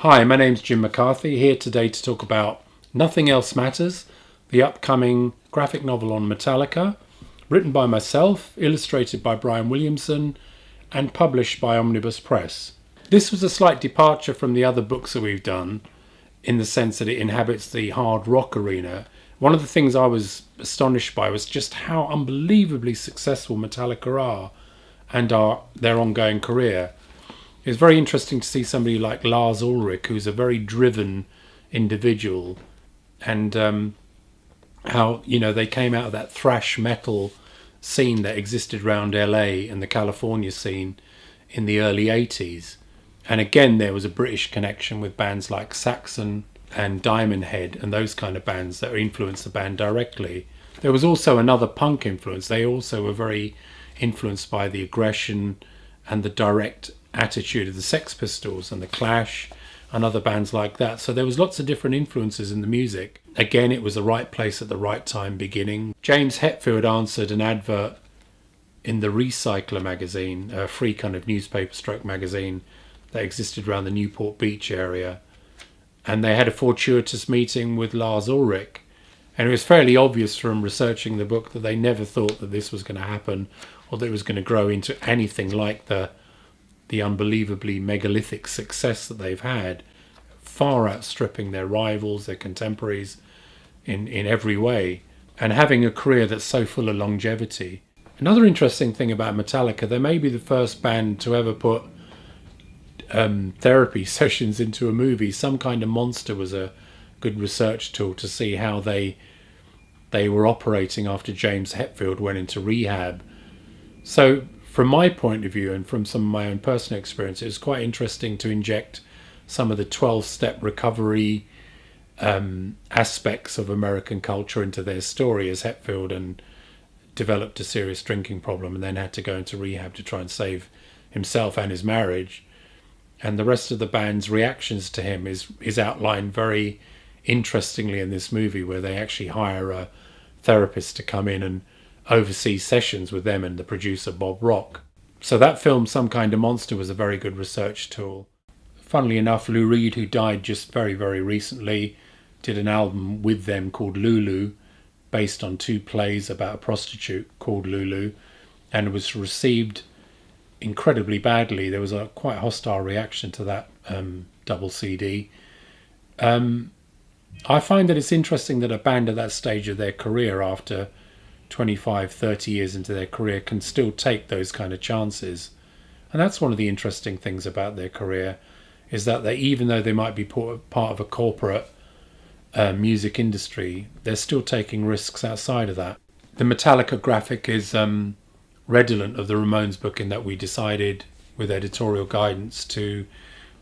Hi, my name's Jim McCarthy, here today to talk about Nothing Else Matters, the upcoming graphic novel on Metallica, written by myself, illustrated by Brian Williamson, and published by Omnibus Press. This was a slight departure from the other books that we've done, in the sense that it inhabits the hard rock arena. One of the things I was astonished by was just how unbelievably successful Metallica are and their ongoing career. It's very interesting to see somebody like Lars Ulrich, who's a very driven individual, and how, they came out of that thrash metal scene that existed around LA and the California scene in the early 80s. And again, there was a British connection with bands like Saxon and Diamond Head and those kind of bands that influenced the band directly. There was also another punk influence. They also were very influenced by the aggression and the direct attitude of the Sex Pistols and the Clash and other bands like that. So there was lots of different influences in the music. Again, it was the right place at the right time beginning. James Hetfield answered an advert in the Recycler magazine, a free kind of newspaper stroke magazine that existed around the Newport Beach area. And they had a fortuitous meeting with Lars Ulrich. And it was fairly obvious from researching the book that they never thought that this was going to happen or that it was going to grow into anything like the unbelievably megalithic success that they've had, far outstripping their rivals, their contemporaries in every way, and having a career that's so full of longevity. Another interesting thing about Metallica, they may be the first band to ever put therapy sessions into a movie. Some Kind of Monster was a good research tool to see how they were operating after James Hetfield went into rehab. So from my point of view and from some of my own personal experience, it was quite interesting to inject some of the 12-step recovery aspects of American culture into their story, as Hetfield developed a serious drinking problem and then had to go into rehab to try and save himself and his marriage. And the rest of the band's reactions to him is outlined very interestingly in this movie, where they actually hire a therapist to come in and oversee sessions with them and the producer Bob Rock. So that film, Some Kind of Monster, was a very good research tool. Funnily enough, Lou Reed, who died just very, very recently, did an album with them called Lulu, based on 2 plays about a prostitute called Lulu, and it was received incredibly badly. There was a quite hostile reaction to that double CD. I find that it's interesting that a band at that stage of their career, after 25, 30 years into their career, can still take those kind of chances. And that's one of the interesting things about their career, is that they, even though they might be part of a corporate music industry, they're still taking risks outside of that. The Metallica graphic is redolent of the Ramones book, in that we decided with editorial guidance to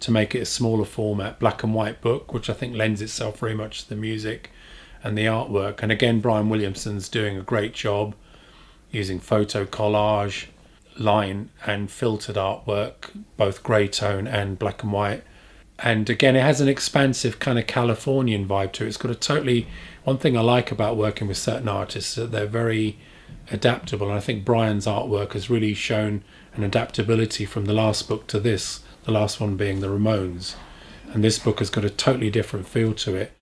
make it a smaller format, black and white book, which I think lends itself very much to the music and the artwork. And again, Brian Williamson's doing a great job using photo collage, line and filtered artwork, both grey tone and black and white. And again, it has an expansive kind of Californian vibe to it. It's got one thing I like about working with certain artists is that they're very adaptable, and I think Brian's artwork has really shown an adaptability from the last book to this, the last one being the Ramones. And this book has got a totally different feel to it.